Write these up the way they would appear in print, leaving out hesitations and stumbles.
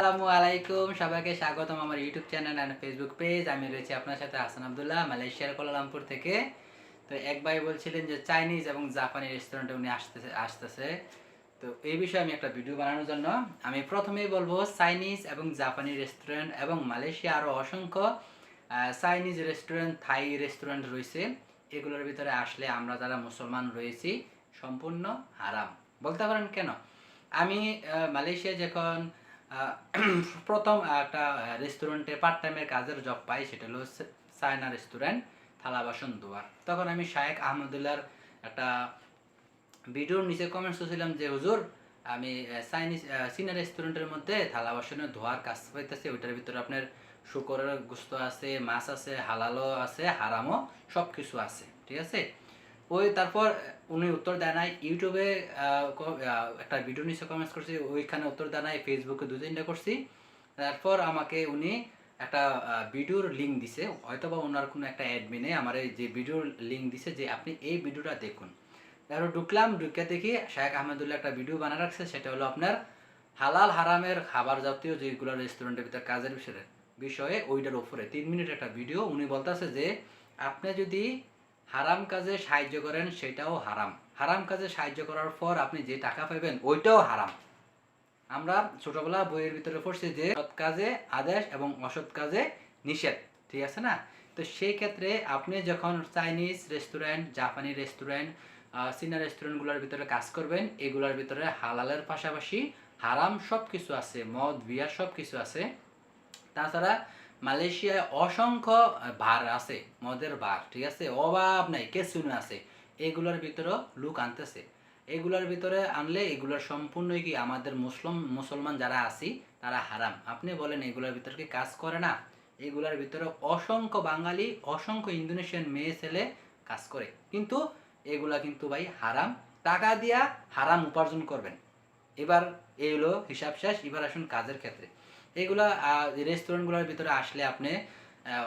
আসসালামুআলাইকুম সবাইকে স্বাগতম আমার YouTube channel and Facebook page. আমি রয়েছি আপনার সাথে হাসান আব্দুল্লাহ মালয়েশিয়ার কুয়ালালামপুর থেকে। তো এক ভাই বলছিলেন যে চাইনিজ এবং জাপানি রেস্টুরেন্টে উনি আসতেছে। তো এই বিষয়ে আমি একটা ভিডিও বানানোর জন্য আমি প্রথমেই বলবো চাইনিজ এবং জাপানি রেস্টুরেন্ট এবং মালয়েশিয়া আরও অসংখ্য চাইনিজ রেস্টুরেন্ট, থাই রেস্টুরেন্ট রয়েছে। এগুলোর ভিতরে আসলে আমরা যারা মুসলমান রয়েছি সম্পূর্ণ হারাম। বলতে পারেন কেন? আমি মালয়েশিয়া যখন প্রথম একটা রেস্টুরেন্টে পার্ট টাইমের কাজের জব পাই, সেটা হলো চায়না রেস্টুরেন্ট, থালা বাসন ধোয়ার। তখন আমি শায়েখ আহমদুল্লাহর একটা ভিডিওর নিচে কমেন্টস করছিলাম যে হুজুর আমি চীনা রেস্টুরেন্টের মধ্যে থালা বাসনের ধোয়ার কাজ পাইতেছি, ওইটার ভিতরে আপনার শুকরের গোস্ত আছে, মাছ আছে, হালালও আছে, হারামও সব কিছু আছে, ঠিক আছে। ওই তারপর উনি উত্তর দেয় নাই। ইউটিউবে একটা ভিডিও নিচে কমেন্টস করছি, ওইখানে উত্তর দেয় নাই। ফেসবুকে 2-3টা করছি। তারপর আমাকে উনি একটা ভিডিওর লিঙ্ক দিছে, হয়তো বা ওনার কোনো একটা অ্যাডমিনে আমার এই যে ভিডিওর লিঙ্ক দিছে যে আপনি এই ভিডিওটা দেখুন। তারপর ঢুকলাম, ঢুকে দেখি শায়েখ আহমদুল্লাহ একটা ভিডিও বানিয়ে রাখছে, সেটা হলো আপনার হালাল হারামের খাবার জাতীয় যেগুলো রেস্টুরেন্টের ভিতরে কাজের বিষয়ে ওইটার উপরে 3 মিনিট একটা ভিডিও। উনি বলতেছে যে আপনি যদি হারাম কাজে সাহায্য করেন সেটাও হারাম, হারাম কাজে সাহায্য করার পর আপনি যে টাকা পাবেন ওইটাও হারাম। আমরা ছোটবেলা বইয়ের ভিতরে পড়ছি যে সৎ কাজে আদেশ এবং অসৎ কাজে নিষেধ, ঠিক আছে না? তো সেই ক্ষেত্রে আপনি যখন চাইনিজ রেস্টুরেন্ট, জাপানি রেস্টুরেন্ট, চীনা রেস্টুরেন্টগুলোর ভিতরে কাজ করবেন, এগুলোর ভিতরে হালালের পাশাপাশি হারাম সব কিছু আছে, মদ বিয়ার সব কিছু আছে। তাছাড়া মালয়েশিয়ায় অসংখ্য বার আছে, মদের বার, ঠিক আছে, অভাব নাই, কেসিনো আছে। এগুলোর ভিতরেও লোক আনতেছে। এগুলোর ভিতরে আনলে এগুলোর সম্পূর্ণই কি আমাদের মুসলমান যারা আছি তারা হারাম। আপনি বলেন এগুলোর ভিতরে কি কাজ করে না? এগুলোর ভিতরে অসংখ্য বাঙালি, অসংখ্য ইন্দোনেশিয়ান মেয়ে ছেলে কাজ করে, কিন্তু এগুলা কিন্তু ভাই হারাম। টাকা দিয়া হারাম উপার্জন করবেন। এবার এই হলো হিসাব শেষ। এবার আসুন কাজের ক্ষেত্রে। এইগুলা রেস্টুরেন্টগুলোর ভিতরে আসলে আপনি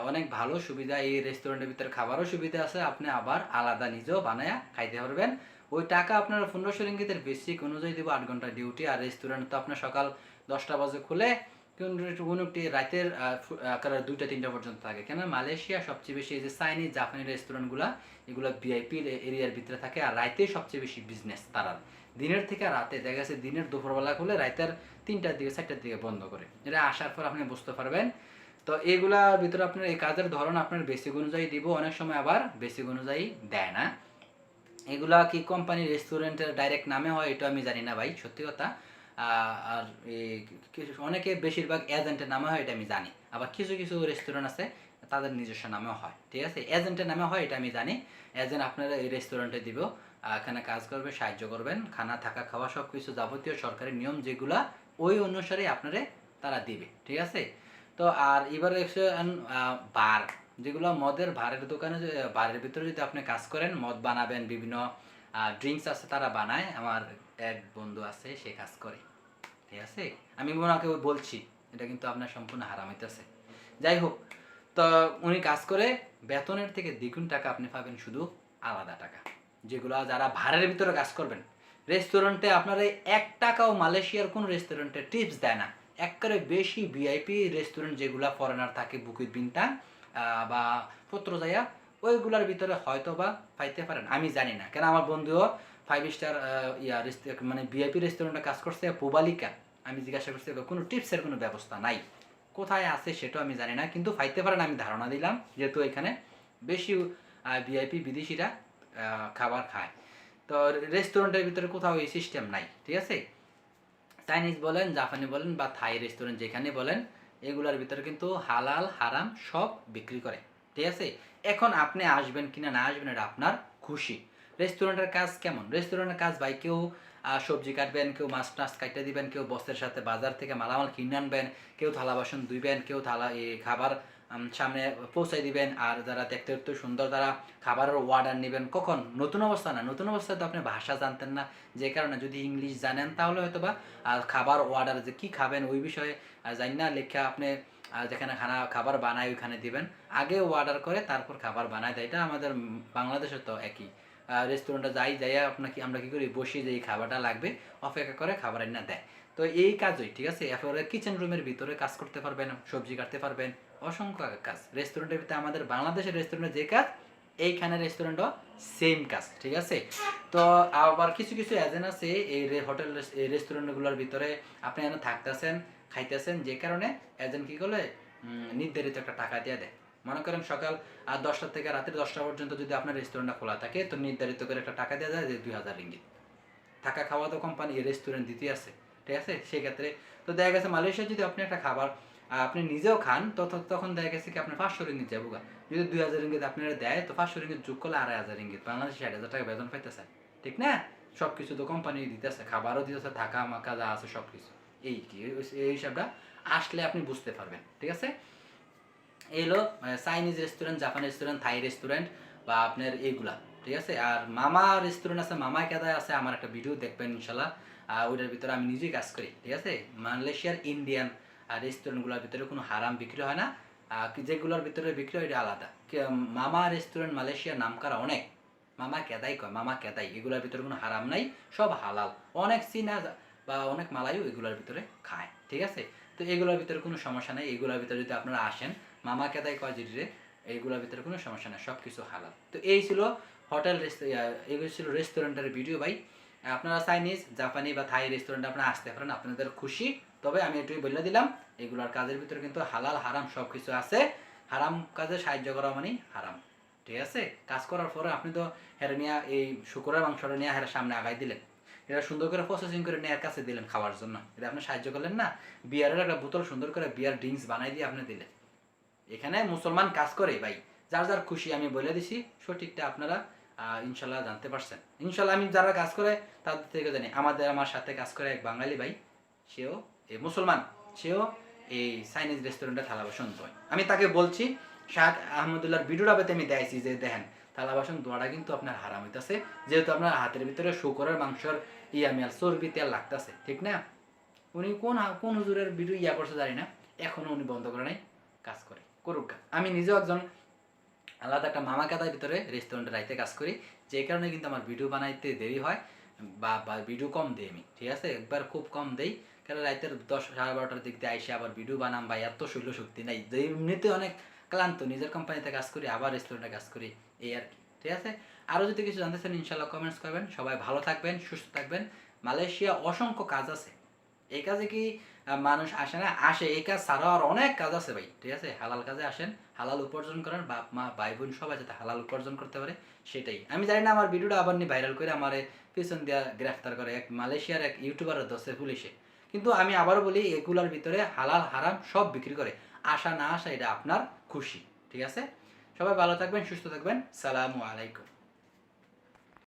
অনেক ভালো সুবিধা, এই রেস্টুরেন্টের ভিতরে খাবারও সুবিধা আছে, আপনি আবার আলাদা নিজেও বানায়া খাইতে পারবেন। ওই টাকা আপনার 1500 রিঙ্গিতের বেসিক অনুযায়ী দেবো, 8 ঘন্টা ডিউটি। আর রেস্টুরেন্ট তো আপনার সকাল 10টা বাজে খুলে কোনো রাতের 2টা-3টা পর্যন্ত থাকে। কেন মালয়েশিয়া সবচেয়ে বেশি এই যে চাইনিজ জাপানি রেস্টুরেন্টগুলো, এগুলো ভিআইপি এরিয়ার ভিতরে থাকে। আর রাতে সবচেয়ে বেশি বিজনেস তারা, দিনের থেকে রাতে দেখা গেছে দিনের দুপুরবেলা খুলে রাতের 3টার দিকে 4টার দিকে বন্ধ করে। এটা আসার পর আপনি বুঝতে পারবেন। তো এইগুলার ভিতরে আপনার এই কাজের ধরন আপনার বেসিক অনুযায়ী দিব, অনেক সময় আবার বেসিক অনুযায়ী দেয় না। এগুলা কি কোম্পানি রেস্টুরেন্টের ডাইরেক্ট নামে হয় এটা আমি জানি না ভাই, সত্যি কথা। আর অনেকে বেশিরভাগ এজেন্টের নামে হয় এটা আমি জানি। আবার কিছু কিছু রেস্টুরেন্ট আছে তাদের নিজস্ব নামেও হয়, ঠিক আছে। এজেন্টের নামে হয় এটা আমি জানি। এজেন্ট আপনারা এই রেস্টুরেন্টে দিব, এখানে কাজ করবে, সাহায্য করবেন, খানা থাকা খাওয়া সব কিছু যাবতীয় সরকারি নিয়ম যেগুলা ওই অনুসারে আপনারে তারা দিবে, ঠিক আছে। তো আর এবার বার, যেগুলো মদের বারের দোকানে, বারের ভিতরে যদি আপনি কাজ করেন, মদ বানাবেন, বিভিন্ন ড্রিঙ্কস আছে তারা বানায়। আমার এক বন্ধু আছে, সে কাজ করে, ঠিক আছে। আমি ওনাকে বলছি এটা কিন্তু আপনার সম্পূর্ণ হারাম হইতেছে। যাই হোক, তো উনি কাজ করে, বেতনের থেকে দ্বিগুণ টাকা আপনি পাবেন, শুধু আলাদা টাকা, যেগুলো যারা ভাড়ার ভিতরে কাজ করবেন। রেস্টুরেন্টে আপনার 1 টাকাও মালয়েশিয়ার কোন রেস্টুরেন্টে টিপস দেয় না। একবারে বেশি ভিআইপি রেস্টুরেন্ট যেগুলো ফরেনার থাকে, বুকির বিনটা বা পত্র যাইয়া, ওইগুলোর ভিতরে হয়তো বা পাইতে পারেন, আমি জানি না। কেন আমার বন্ধুও 5 স্টার মানে ভিআইপি রেস্টুরেন্টে কাজ করছে, পুবালিকা। আমি জিজ্ঞাসা করছি কোনো টিপসের কোনো ব্যবস্থা নাই, কোথায় আছে সেটাও আমি জানি না, কিন্তু পাইতে পারেন আমি ধারণা দিলাম, যেহেতু এখানে বেশি ভিআইপি বিদেশিরা খাবার খায়। তো রেস্টুরেন্টের ভিতরে কোথাও এই সিস্টেম নাই, ঠিক আছে। চাইনিজ বলেন, জাপানি বলেন বা থাই রেস্টুরেন্ট যেখানে বলেন, এগুলোর ভিতরে কিন্তু হালাল হারাম সব বিক্রি করে, ঠিক আছে। এখন আপনি আসবেন কিনা না আসবেন এটা আপনার খুশি। রেস্টুরেন্টের কাজ কেমন? রেস্টুরেন্টের কাজ ভাই, কেউ সবজি কাটবেন, কেউ মাছ টাছ কাটতে দিবেন, কেউ বসের সাথে বাজার থেকে মালামাল কিনে আনবেন, কেউ থালা বাসন ধুইবেন, কেউ খাবার সামনে পৌঁছাই দিবেন। আর যারা দেখতে দেখতে সুন্দর তারা খাবারের অর্ডার নেবেন। কখন? নতুন অবস্থা না, নতুন অবস্থায় তো আপনি ভাষা জানতেন না, যে কারণে যদি ইংলিশ জানেন তাহলে হয়তো বা খাবার অর্ডার যে কী খাবেন ওই বিষয়ে জানি না, লেখা আপনি যেখানে খাবার বানায় ওইখানে দিবেন। আগে অর্ডার করে তারপর খাবার বানায় দেয়। এটা আমাদের বাংলাদেশে তো একই। রেস্টুরেন্টে যাইয়া আমরা কি করি, বসি যে এই খাবারটা লাগবে, অপেক্ষা করে খাবার এনে দেয়। তো তো এই কাজই, ঠিক আছে, এরপরে কিচেন রুমের ভিতরে কাজ করতে পারবেন, সবজি কাটতে পারবেন, অসংখ্য কাজ। রেস্টুরেন্টের ভিতরে আমাদের বাংলাদেশের রেস্টুরেন্টের যে কাজ, এইখানে রেস্টুরেন্টও সেম কাজ, ঠিক আছে। তো আবার কিছু কিছু এজেন্ট আছে এই হোটেল রেস্টুরেন্টগুলোর ভিতরে, আপনি এখানে থাকতেছেন, খাইতেছেন, যে কারণে এজেন্ট কি করলে নির্ধারিত একটা টাকা দিয়ে দেয়। মনে করেন সকাল 10টা থেকে রাতের 10টা পর্যন্ত যদি আপনার রেস্টুরেন্টটা খোলা থাকে, তো নির্ধারিত করে একটা টাকা দেওয়া যায় যে 2000 রিঙ্গিত। থাকা খাওয়া তো কোম্পানি রেস্টুরেন্ট দিতে আছে, ঠিক আছে। সেক্ষেত্রে তো দেখা গেছে মালয়েশিয়া যদি আপনি একটা খাবার আপনি নিজেও খান, তো তখন দেখা গেছে কি আপনার 500 রিঙ্গিত যাবো। যদি 2000 রিঙ্গিত আপনারা দেয়, তো 500 রিঙ্গিত যোগ করলে 2500 রিঙ্গিত, বাংলাদেশে 60,000 টাকা বেতন পাইতেছে, ঠিক না। সব কিছু তো কোম্পানি দিতেছে, খাবারও দিতেছে, থাকা মাকা যা আছে সব কিছু। এই কি এই হিসাবটা আসলে আপনি বুঝতে পারবেন, ঠিক আছে। এই হলো চাইনিজ রেস্টুরেন্ট, জাপানি রেস্টুরেন্ট, থাই রেস্টুরেন্ট বা আপনার এইগুলা, ঠিক আছে। আর মামা রেস্টুরেন্ট আছে, মামা কেদায় আছে, আমার একটা ভিডিও দেখবেন ইনশাল্লাহ। ওইটার ভিতরে আমি নিজেই কাজ করি, ঠিক আছে। মালয়েশিয়ার ইন্ডিয়ান রেস্টুরেন্টগুলোর ভিতরে কোনো হারাম বিক্রি হয় না, যেগুলোর ভিতরে বিক্রি হয় এটা আলাদা। মামা রেস্টুরেন্ট মালয়েশিয়ার নাম করা অনেক, মামা কেদাই কয়, মামা কেদাই, এগুলোর ভিতরে কোনো হারাম নাই, সব হালাল। অনেক চীনা বা অনেক মালাইও এগুলোর ভিতরে খায়, ঠিক আছে। তো এগুলোর ভিতরে কোনো সমস্যা নেই, এগুলোর ভিতরে যদি আপনারা আসেন, মামা কেদাই কয় যেটিরে, এইগুলোর ভিতরে কোনো সমস্যা নেই, সব কিছু হালাল। তো এই ছিল হোটেল এগুলো ছিল রেস্টুরেন্টের ভিডিও ভাই। আপনারা চাইনিজ, জাপানি বা থাই রেস্টুরেন্টে আপনারা আসতে পারেন, আপনাদের খুশি। তবে আমি এটুকুই বলে দিলাম, এগুলোর কাজের ভিতরে কিন্তু হালাল হারাম সব কিছু আছে। হারাম কাজে সাহায্য করা মানেই হারাম, ঠিক আছে। কাজ করার পরে আপনি তো হেরে নিয়ে এই শুকুরের মাংসটা নিয়ে হেরে সামনে আগাই দিলেন, এটা সুন্দর করে প্রসেসিং করে নিয়ে কাছে দিলেন খাওয়ার জন্য, এটা আপনি সাহায্য করলেন না। বিয়ারের একটা বোতল সুন্দর করে বিয়ার ড্রিঙ্কস বানাই দিয়ে আপনি দিলেন। এখানে মুসলমান কাজ করে ভাই, যার যার খুশি আমি বলে দিছি, সঠিকটা আপনারা ইনশাল্লাহ জানতে পারছেন। ইনশাল্লাহ আমি যারা কাজ করে তাদের থেকে জানি। আমার সাথে কাজ করে এক বাঙালি ভাই, সেও এই মুসলমান, সেও এই চাইনিজ রেস্টুরেন্টে থালা বাসন ধোয়। আমি তাকে বলছি, শাহ আহমদুল্লাহর ভিডিওটা পেতে আমি দেখাইছি যে দেখেন থালা বাসন ধোয়াটা কিন্তু আপনার হারাম হইতেছে, যেহেতু আপনার হাতের ভিতরে শুকরের মাংসর মেল চর্বি তেল লাগতেছে, ঠিক না। উনি কোন হুজুরের ভিডিও করছে জানি না, এখনো উনি বন্ধ করে নাই, কাজ করে করুক। আমি নিজেও একজন আলাদা একটা মামা কাদার ভিতরে রেস্টুরেন্টে রাইতে কাজ করি, যে কারণে কিন্তু আমার ভিডিও বানাইতে দেরি হয় বা ভিডিও কম দিই আমি, ঠিক আছে। একবার খুব কম দেই, কারণ রাইতের 10-12টার দিক দিয়ে আইসে আবার ভিডিও বানাম বা এত শৈল শক্তি নাই, যে এমনিতে অনেক ক্লান্ত, নিজের কোম্পানিতে কাজ করি আবার রেস্টুরেন্টে কাজ করি, এই আর কি, ঠিক আছে। আরও যদি কিছু জানতে চান ইনশাল্লাহ কমেন্টস করবেন। সবাই ভালো থাকবেন, সুস্থ থাকবেন। মালয়েশিয়া অসংখ্য কাজ আছে, এই কাজে কি মানুষ আসে না? আসে। এই কাজ ছাড়াও আর অনেক কাজ আছে ভাই, ঠিক আছে। হালাল কাজে আসেন, হালাল উপার্জন করেন, বাপ মা ভাই বোন সবাই যাতে হালাল উপার্জন করতে পারে, সেটাই। আমি জানি না আমার ভিডিওটা আবার নিয়ে ভাইরাল করে আমার পিছন দিয়া গ্রেফতার করে এক মালয়েশিয়ার এক ইউটিউবারের দোষে পুলিশে। কিন্তু আমি আবারও বলি, এগুলোর ভিতরে হালাল হারাম সব বিক্রি করে, আসা না আসা এটা আপনার খুশি, ঠিক আছে। সবাই ভালো থাকবেন, সুস্থ থাকবেন। সালামু আলাইকুম।